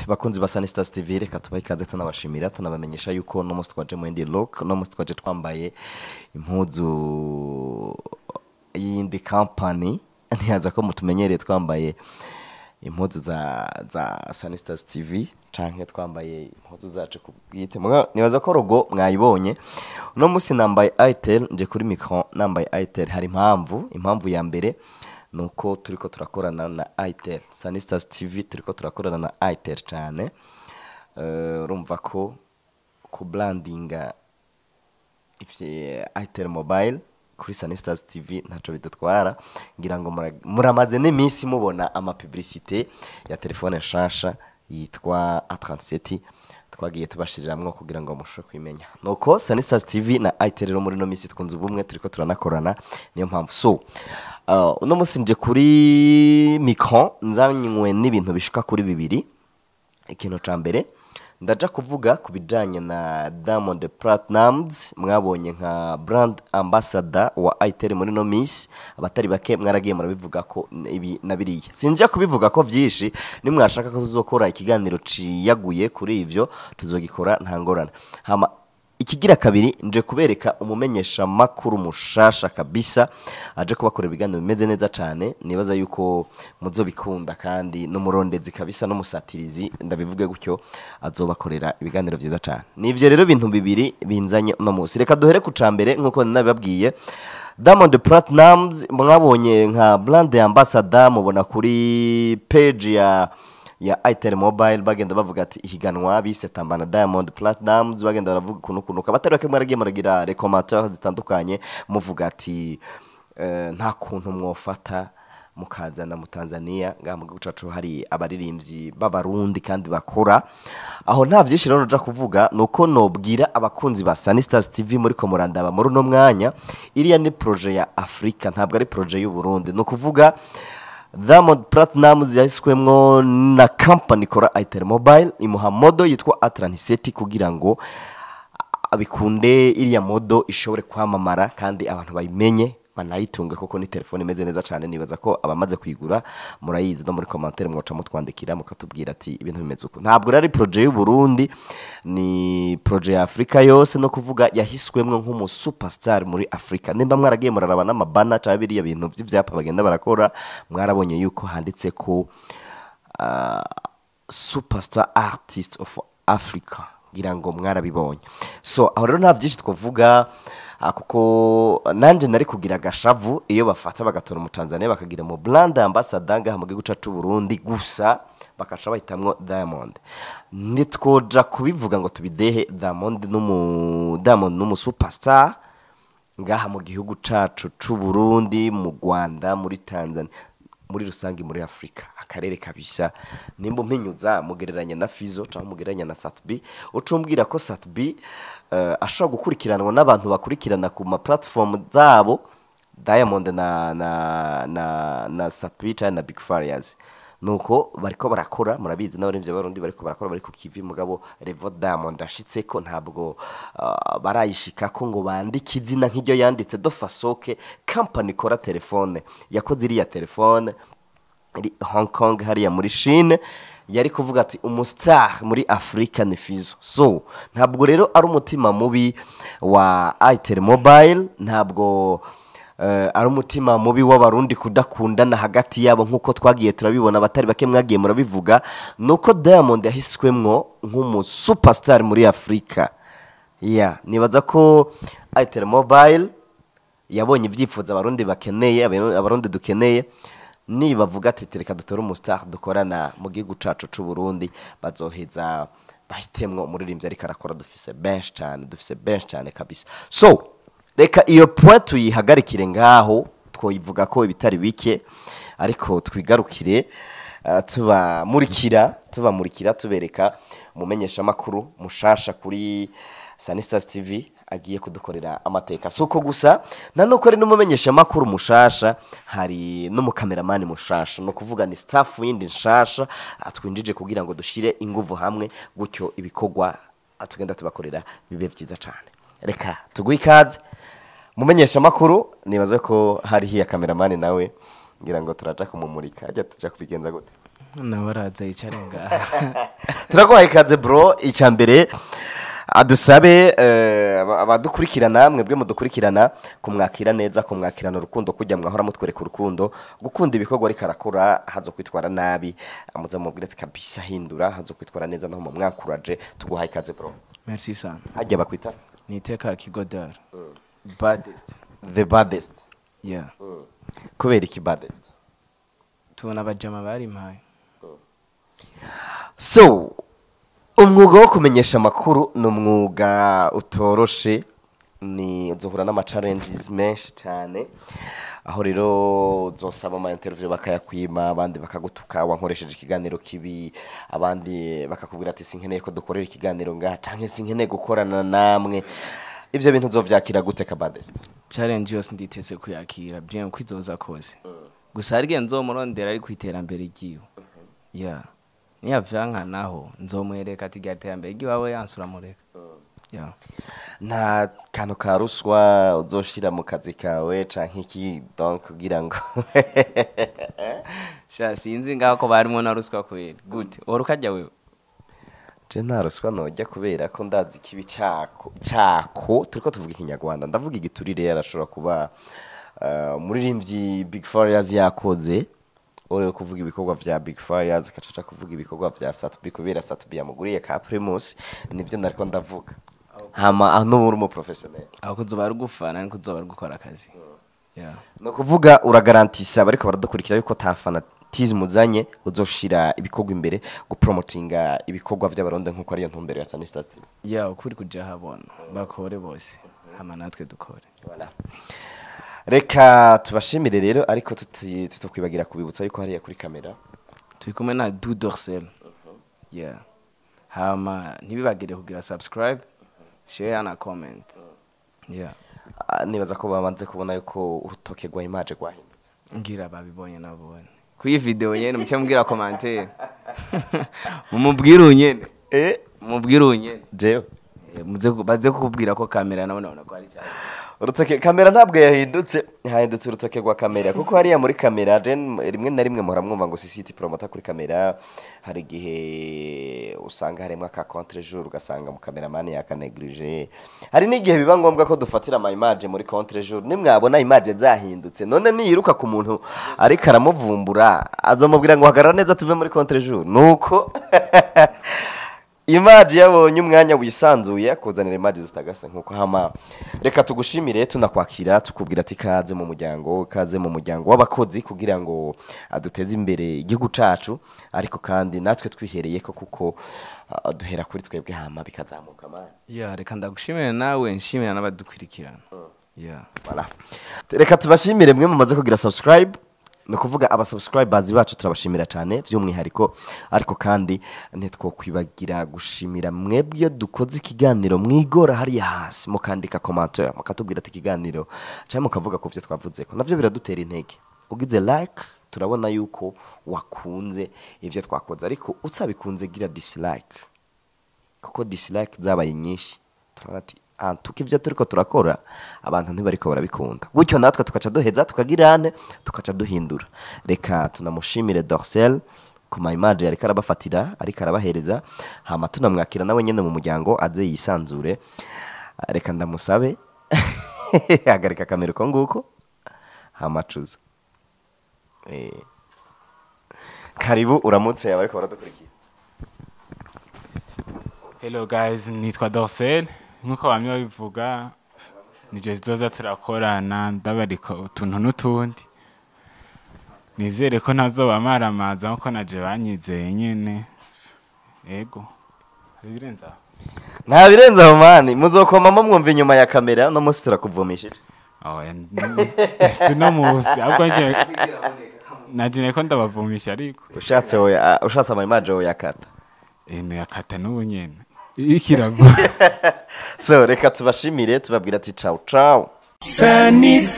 bakunzi ba Sanistars Tv reka tubaye ikaze tunabashimira tunabamenyesha yuko no musi twaje mu indi look no musi twaje twambaye impuzu y'indi company ntiyaza ko mutumenyereye twambaye impuzu za Sanistars TV canke twambaye impuzu zacu kubwite nibaza ko rogo mwayibonye no musi nambaye itel nje kuri micro nambaye itel hari impamvu ya mbere nuko turiko turakorana na itel Sanistars TV turiko turakorana na itel cyane urumva ko ku brandinga itel mobile kuri Sanistars TV ntaco bidutwara ngira ngo muramaze n'imisi mubona ama publicité ya telefone nshasha yitwa A37 twagiye tubashiriramwe kugira ngo musho kwimenya nuko Sanistars TV na itel ro muri no misi twunze ubumwe turiko turanakorana niyo mpamvu so uno musi nje kuri micro nzanywe n'ibintu bishika kuri bibiri ikintu ca mbere ndaja kuvuga kubijanye na Diamond Platnumz mwabonye nka brand ambassador wa itel muri no miss abatari bake mwaragiye murabivuga ko ibi nabiriye sinje kubivuga ko vyishi nimwashaka ko tuzokora ikiganiro ciyaguye kuri ivyo tuzogikora ntangorana hama ikigira kabiri nje kubereka umumenyesha makuru mushasha kabisa aje kubakorera ibiganiro bimeze neza cyane nibaza yuko muzobikunda kandi no murondezi kabisa no musatirizi ndabivuge gutyo azobakorera ibiganiro byiza cyane nivyo rero bintu bibiri binzanye no musi reka duhere ku cambere nkuko nabibabwiye Diamond Platnumz mwabonye nka brand ambassador mubona kuri page ya itel mobile bagenda bavuga ati ihiganwa bise tambana Diamond Platnumz bagenda baravuga kunuka batari bake mwaragiye muragira recommandation zitandukanye muvuga ati nta kuntu mwofata mukazana mu Tanzania ngamu gucacu hari abaririmbyi b'abarundi kandi bakora aho nta vyinshi rero nja kuvuga nuko nobwira abakunzi ba Sanistars TV muri ko murandaba muri no mwanya iriya ni projet ya Afrika ntabwo ari projet y'u Burundi no kuvuga Diamond Platnumz yahiswemwo na company kora itel mobile imuha modo yitwa A37 kugira ngo abikunde iriya modo ishobore kwamamara kandi abantu bayimenye banayitunge koko ni telefone imeze neza cyane nibaza ko abamaze kwigura murayizi no muri commentaire mwaca mutwandikira mukatubwira ati ibintu bimeze uko ntabwo ari projet y'u Burundi ni projet ya Afrika yose no kuvuga yahiswemwo nk'umu superstar muri Afrika nimba mwaragiye muraraba n'amabana cyangwa biriya bintu by'ivyapa bagenda barakora mwarabonye yuko handitse ko superstar artist of Africa ngira ngo mwarabibonye so aho rero nta byinshi twovuga kuko nanje nari kugira gashavu iyo bafata bagatora mu Tanzania bakagira mu brand ambassador ngaha mu gihugu cyacu Burundi gusa bakaca bahitamwo Diamond nitwoja kubivuga ngo tubidehe Diamond n'umu superstar ngaha mu gihugu cyacu c'u Burundi mu Rwanda muri Tanzania muri rusangi muri Afrika akarere kabisa nimba mpinyuza mugereranya na Fizo cyangwa mugereranya na Satbi ucumbwira ko Satbi ashaka gukurikiranwa n'abantu bakurikirana ku ma platform zabo Diamond na Satbi cyangwa na Big Farias nuko bariko barakora murabizi n'abaremvye barundi bariko barakora bariko kivi mugabo Revo Diamond ashitse ko ntabwo barayishika ko ngo bandike izina nk'iryo yanditse do fasoke company kora telefone yakoze iriya telefone iri Hong Kong hariya muri Chine yari kuvuga ati umustar muri Africa ni Fizo so ntabwo rero ari umutima mubi wa itel mobile ntabwo ari umutima mubi w'abarundi kudakundana hagati yabo nkuko twagiye turabibona batari bake mwagiye murabivuga nuko Diamond yahiswemwo nk'umu superstar muri Afrika nibaza ko itel mobile yabonye ivyifuza abarundi bakeneye abarundi dukeneye ni bavuga ati tereka dutore umustar dukorana mu gihugu cacu c'u Burundi bazoheza bahitemwo umuririmbyi ariko arakora dufise bench cyane kabisa so reka iyo point tuyihagarikire ngaho twoyivuga ko ibitari bike ariko twigarukire tubamurikira tubereka umumenyesha makuru mushasha kuri Sanistars TV agiye kudukorera amateka suko gusa nanuko ari n'umumenyesha makuru mushasha hari n'umukameramani mushasha no kuvuga ni staff yindi nshasha atwinjije kugira ngo dushire inguvu hamwe gutyo ibikogwa atugenda tubakorera bibe byiza cyane reka tugwikaze mumenyesha makuru nibaze ko hari hiya kameramani nawe ngira ngo turaja kumumurika ajya tuja kubigenza gute Nabaraza icarenga. Turaguhaye ikaze bro, icyambere adusabe abadukurikirana mwebwe mudukurikirana kumwakira neza, kumwakirana urukundo, kujya mwahora mutwereka urukundo, gukunda ibikorwa ari karakora, hazo kwitwara nabi amuza mubwira ati kabisa hindura, hazo kwitwara neza no mu mwakuraje. Tuguhaye ikaze bro. Merci sana. Hajya bakwita Niteka Kigodar. Baddest. The baddest. Yeah. Kubera iki baddest? Tubona abajama bari mpaye. So umwuga wo kumenyesha amakuru ni umwuga utoroshe, ni uzohura n'ama challenges menshi cyane, aho rero uzosaba ama interview bakayakwima, abandi bakagutuka wankoresheje ikiganiro kibi, abandi bakakubwira ati sinkeneye ko dukorera ikiganiro ngaha canke sinkeneye gukorana namwe. Ivyo bintu uzovyakira gute ka baddest? Challenge yose nditeze kuyakira bien kwizoza kose. Gusa hari nzomurondera ari kwiterambere giyo. Yeah. Niya vyanka naho nzomwereka ati gatembere giwawe yansura mureka. Yeah. Nta kantu ka ruswa uzoshira mu kazi kawe canke iki donc kugira ngo sha sinzi ngaho ko barimo na ruswa kweli. Good. Orukajya wewe. Je nta ruswa nojya kubera ko ndazi kibi cako turiko tuvuga ikinyarwanda, ndavuga igiturire yarashobora kuba muririmbyi Big Farias yakoze ore kuvuga ibikorwa vya Big Farias kacaca kuvuga ibikorwa vya Satbi kubera Satbi yamuguriye ka Primus, nivyo nariko ndavuga. Hama ano uri mu professionnel aho kuzoba rugufana niko kuzoba rugukora akazi. Yeah. No kuvuga uragarantisa bariko baradukurikira yuko ta fanatism uzanye uzoshira ibikorwa imbere gupromotinga ibikorwa vy'abaronde nkuko ari yo ntumbero ya Sanistars TV. Yeah, ukuri kuja habona bakore bose hama natwe dukore. Voilà. Reka tubashimire rero ariko tutokwibagira kubibutsa yuko hariya kuri kamera turi kumwe na Du Dorsel. Yeah. Hama ntibibagire kugira subscribe, share na comment. Yeah. Nibaza ko bamanze kubona yuko urutoke rwa image rwahindutse. Ngira babibonye nabone. Kuyi video nyene muce mbwira commentaire. Mumubwira nyene. Mumubwira nyene. Jewe. Muze baze kukubwira ko kamera nabona ko ari cyane. Urutoke kamera ntabwo yahindutse urutoke rwa kamera kuko hariya muri kamera rimwe na rimwe muhora mwumva ngo CCT promoter kuri kamera, hari gihe usanga harimo aka contre jour ugasanga mu cameraman yakaneglige, hari n'igihe biba ngombwa ko dufatira ama image muri contre jour, nimwabona image zahindutse none niyiruka ku muntu ari karamuvumbura azomubwira ngo hagarara neza tuve muri contre jour, nuko image yabonye umwanya wisanzuye kuzanira image zitagase nkuko. Hama reka tugushimire tunakwakira tukubwira ati kaze mu muryango w'abakozi kugira ngo aduteze imbere igihugu cacu, ariko kandi natwe twihereye ko kuko duhera kuri twebwe hama bikazamuka man. Yeah, reka ndagushimire nawe nshimira n'abadukurikirana. Yeah. Voilà. Reka tubashimire mwe mumaze kugira subscribe, no kuvuga aba subscribers bacu turabashimira cyane by'umwihariko, ariko kandi ntitwokwibagira gushimira mwebwe dukoze ikiganiro mwigora hari hasi mukandika commentaire mukatubwira ati ikiganiro cyangwa mukavuga ko vyo twavuze ko navyo biradutera intege. Ugize like turabona yuko wakunze ivyo twakoze, ariko utsabikunze gira dislike kuko dislike zabaye nyinshi turabona ati tuko ivyo turiko turakora abantu ntibariko barabikunda, gutyo natwe tukaca duheza tukagirane tukaca duhindura. Reka tunamushimire Dorsel ku ma image yari karabafatira ari karabahereza, hama tunamwakira nawe nyene mu muryango aze yisanzure. Reka ndamusabe hagarika kamera ko nguko hama cuza karibu uramutse abariko baradukurikira. Hello guys, nitwa Dorsel. Nkuko bamwe babivuga nije zizoza turakorana ndabarika utuntu n'utundi, nizere ko ntazobamara amaza nkuko naje banyizeye nyene. Ego birenza nta birenza aho mani, muzokomamo mwumva inyuma ya kamera no musi turakuvumishije. Sino musi ahubwo naje ko ndabavumisha, ariko ushatse ama image yakata yakata n'ubu nyene ikirago. So reka tubashimire tubabwira ati ciao ciao. Sanistars.